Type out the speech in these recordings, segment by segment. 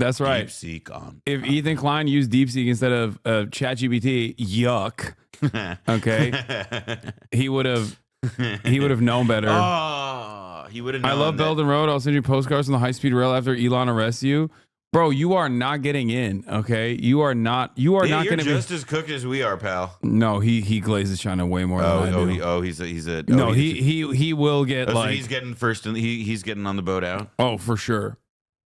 That's right. DeepSeek on. If Ethan Klein used DeepSeek instead of ChatGPT, yuck. Okay, he would have known better. Oh, he would have known. I love Belden Road. I'll send you postcards on the high-speed rail after Elon arrests you. Bro, you are not getting in, okay? You are not you're going to be just as cooked as we are, pal. No, he glazes China way more than I do. He will get so he's getting first and he's getting on the boat out. Oh, for sure.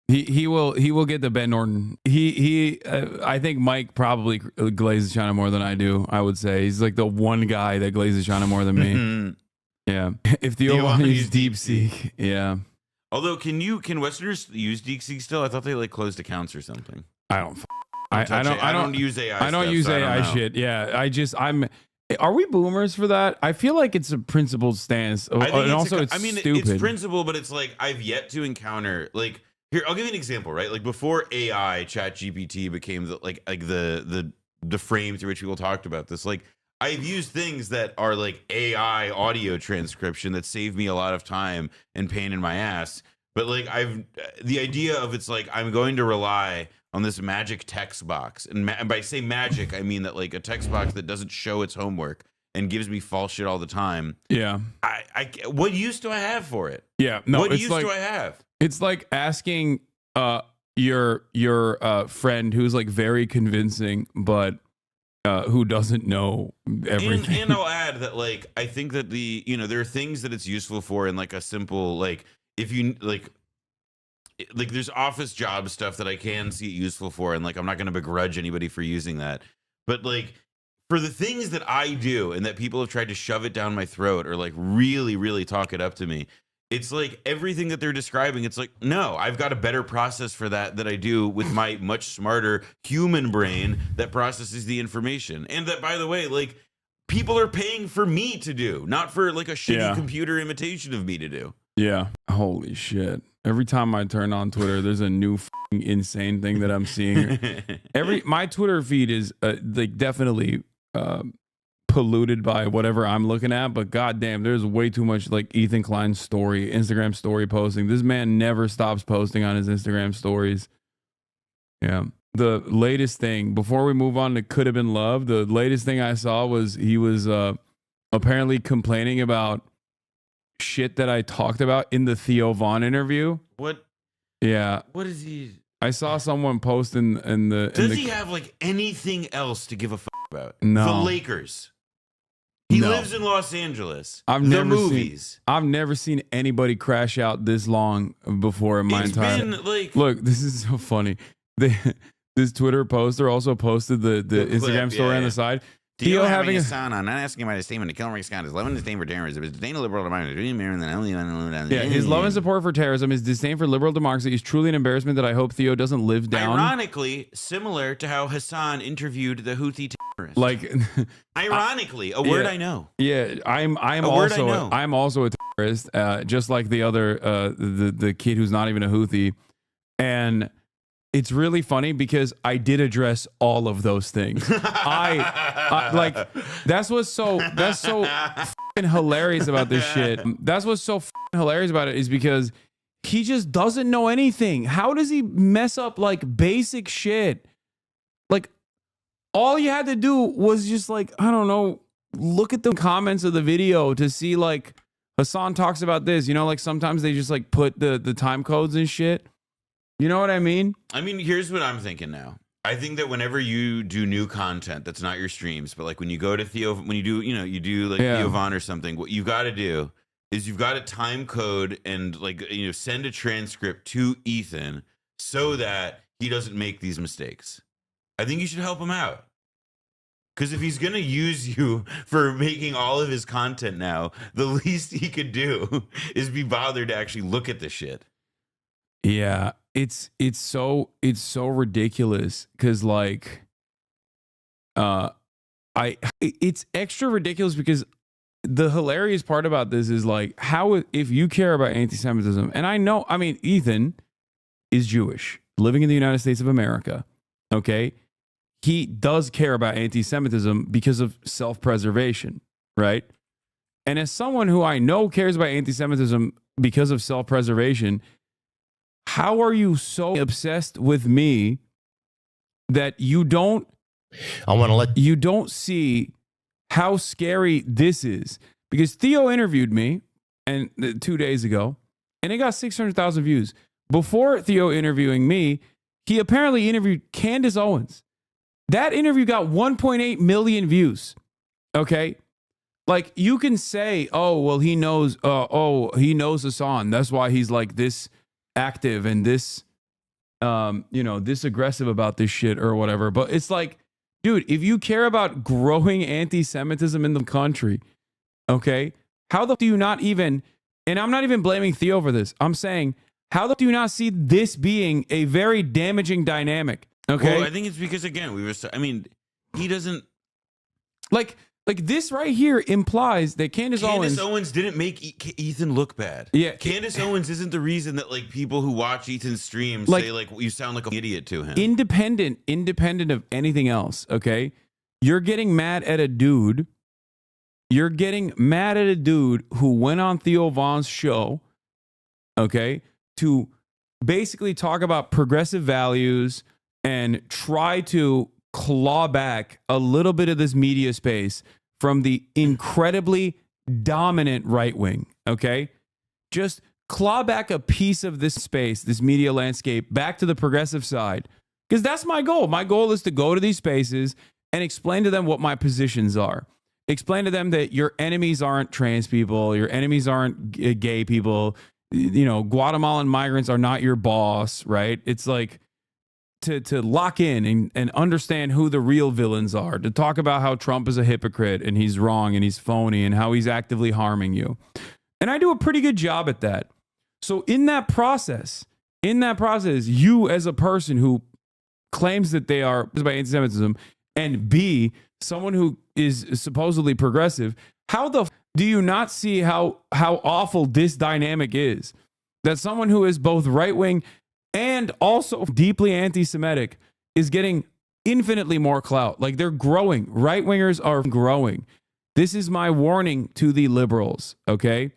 He will get the Ben Norton. I think Mike probably glazes China more than I do. I would say he's like the one guy that glazes China more than me. Yeah. If Theo want to use DeepSeek, yeah. Although, can Westerners use DeepSeek still? I thought they like closed accounts or something. I don't use AI. I don't use AI shit. Yeah, Are we boomers for that? I feel like it's a principled stance, and also it's stupid. It's principle, but it's like I've yet to encounter like. Here, I'll give you an example, right? Like before AI, ChatGPT became the frame through which people talked about this. Like I've used things that are like AI audio transcription that save me a lot of time and pain in my ass. But like the idea of it's like I'm going to rely on this magic text box, and by say magic, I mean that like a text box that doesn't show its homework and gives me false shit all the time. Yeah. What use do I have for it? Yeah. No. What use do I have? It's like asking your friend who's like very convincing, but who doesn't know everything. And I'll add that like I think that there are things that it's useful for in like a simple like if you like there's office job stuff that I can see it useful for, and like I'm not going to begrudge anybody for using that, but like for the things that I do and that people have tried to shove it down my throat or like really really talk it up to me, it's like everything that they're describing, it's like, no, I've got a better process for that I do with my much smarter human brain that processes the information. And that, by the way, like people are paying for me to do, not for like a shitty computer imitation of me to do. Yeah. Holy shit. Every time I turn on Twitter, there's a new insane thing that I'm seeing. My Twitter feed is like definitely polluted by whatever I'm looking at, but goddamn, there's way too much like Ethan Klein's Instagram story posting. This man never stops posting on his Instagram stories. Yeah. The latest thing, before we move on to Could Have Been Love, the latest thing I saw was he was apparently complaining about shit that I talked about in the Theo Von interview. What? Yeah. What is he? I saw someone post in the. Does he have like anything else to give a fuck about? No. The Lakers. He lives in Los Angeles. I've never seen anybody crash out this long before in my entire. Look, this is so funny. This Twitter poster also posted the Instagram story on the side. Theo having a son. I'm not asking about his statement to kill Rick Scott. His love and disdain for terrorism. His disdain for liberal democracy. His love and support for terrorism, his disdain for liberal democracy is truly an embarrassment that I hope Theo doesn't live down. Ironically, similar to how Hassan interviewed the Houthi terrorists. Like, ironically, a word I know. Yeah, I'm also a terrorist, just like the other the kid who's not even a Houthi, and. It's really funny because I did address all of those things. I like that's so fucking hilarious about this shit. That's what's so fucking hilarious about it is because he just doesn't know anything. How does he mess up like basic shit? Like all you had to do was just like, I don't know, look at the comments of the video to see like Hassan talks about this, you know, like sometimes they just like put the time codes and shit. You know what I mean? I mean, here's what I'm thinking now. I think that whenever you do new content that's not your streams, but like when you go to Theo, when you do like Theo Von or something, what you've got to do is you've got to time code and like, send a transcript to Ethan so that he doesn't make these mistakes. I think you should help him out. Because if he's going to use you for making all of his content now, the least he could do is be bothered to actually look at the shit. Yeah. It's so ridiculous because like it's extra ridiculous because the hilarious part about this is like how if you care about anti-Semitism, and I mean Ethan is Jewish living in the United States of America, okay, he does care about anti-Semitism because of self-preservation, right? And as someone who I know cares about anti-Semitism because of self-preservation, how are you so obsessed with me that you don't see how scary this is? Because Theo interviewed me 2 days ago, and it got 600,000 views. Before Theo interviewing me, he apparently interviewed Candace Owens. That interview got 1.8 million views. Okay? Like, you can say, oh, well, he knows Hassan. That's why he's like this active and this, this aggressive about this shit or whatever. But it's like, dude, if you care about growing anti-Semitism in the country, okay, how the do you not even, and I'm not even blaming Theo for this. I'm saying, how do you not see this being a very damaging dynamic? Okay. Well, I think it's because, again, he doesn't like this right here implies that Candace Owens didn't make Ethan look bad. Yeah. Candace Owens isn't the reason that like people who watch Ethan's streams say like you sound like an idiot to him. Independent of anything else. Okay. You're getting mad at a dude. You're getting mad at a dude who went on Theo Von's show. Okay. To basically talk about progressive values and try to claw back a little bit of this media space from the incredibly dominant right wing. Okay. Just claw back a piece of this space, this media landscape, back to the progressive side. Because that's my goal. My goal is to go to these spaces and explain to them what my positions are. Explain to them that your enemies aren't trans people, your enemies aren't gay people. Guatemalan migrants are not your boss, right? It's like to lock in and understand who the real villains are, to talk about how Trump is a hypocrite and he's wrong and he's phony and how he's actively harming you. And I do a pretty good job at that. So in that process, you as a person who claims that they are by anti-Semitism and B, someone who is supposedly progressive, how the do you not see how awful this dynamic is? That someone who is both right-wing and also deeply anti-Semitic is getting infinitely more clout. Like, they're growing. Right-wingers are growing. This is my warning to the liberals, okay?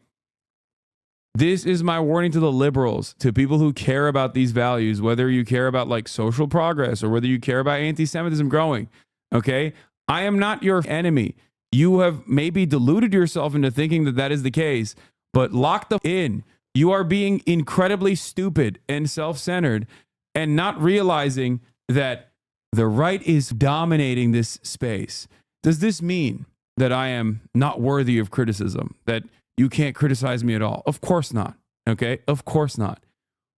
This is my warning to the liberals, to people who care about these values, whether you care about like social progress or whether you care about anti-Semitism growing, okay? I am not your enemy. You have maybe deluded yourself into thinking that that is the case, but lock the in. You are being incredibly stupid and self-centered and not realizing that the right is dominating this space. Does this mean that I am not worthy of criticism, that you can't criticize me at all? Of course not. Okay? Of course not.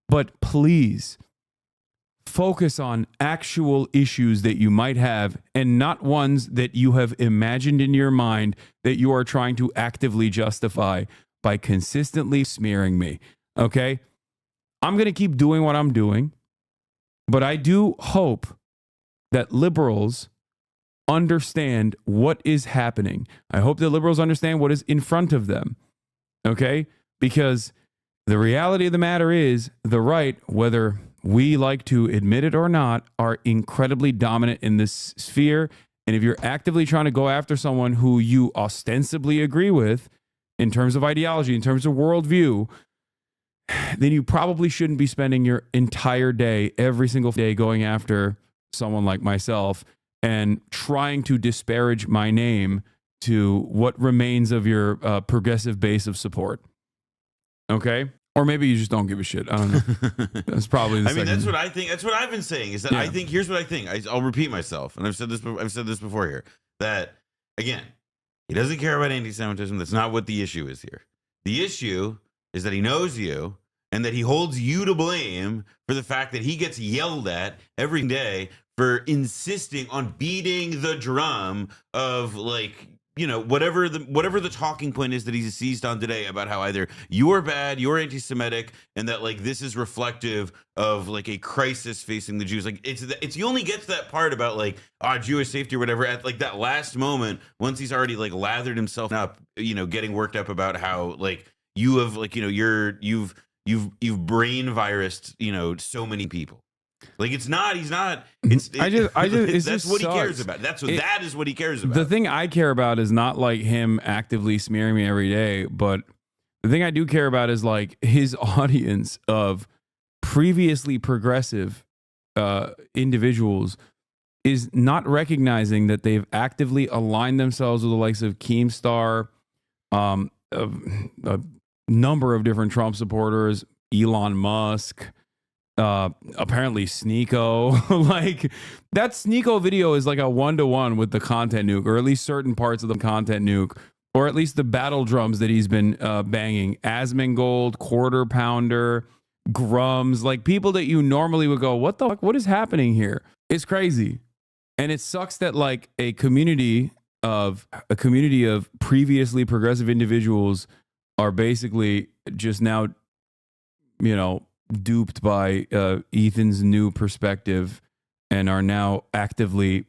But please focus on actual issues that you might have and not ones that you have imagined in your mind that you are trying to actively justify by consistently smearing me. Okay? I'm going to keep doing what I'm doing, but I do hope that liberals understand what is happening. I hope that liberals understand what is in front of them. Okay? Because the reality of the matter is the right, whether we like to admit it or not, are incredibly dominant in this sphere. And if you're actively trying to go after someone who you ostensibly agree with in terms of ideology, in terms of worldview, then you probably shouldn't be spending your entire day, every single day, going after someone like myself and trying to disparage my name to what remains of your progressive base of support. Okay? Or maybe you just don't give a shit. I don't know. That's probably the that's what I think. That's what I've been saying is that I think, here's what I think. I'll repeat myself. And I've said this before here, that again, he doesn't care about anti-Semitism. That's not what the issue is here. The issue is that he knows you and that he holds you to blame for the fact that he gets yelled at every day for insisting on beating the drum of like, whatever the talking point is that he seized on today about how either you are bad, you're anti-Semitic, and that like this is reflective of like a crisis facing the Jews. Like it's you only get to that part about like Jewish safety or whatever at like that last moment once he's already like lathered himself up, getting worked up about how like you have like you've brain virused so many people. Like he's not. That's what he cares about. That is what he cares about. The thing I care about is not like him actively smearing me every day, but the thing I do care about is like his audience of previously progressive individuals is not recognizing that they've actively aligned themselves with the likes of Keemstar, a number of different Trump supporters, Elon Musk, apparently Sneeko. Like, that Sneeko video is like a 1-to-1 with the content nuke, or at least certain parts of the content nuke, or at least the battle drums that he's been banging. Asmongold, Quarter Pounder, Grums, like people that you normally would go, what the fuck? What is happening here? It's crazy. And it sucks that like a community of previously progressive individuals are basically just now, you know, duped by Ethan's new perspective and are now actively,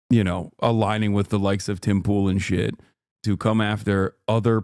you know, aligning with the likes of Tim Pool and shit to come after other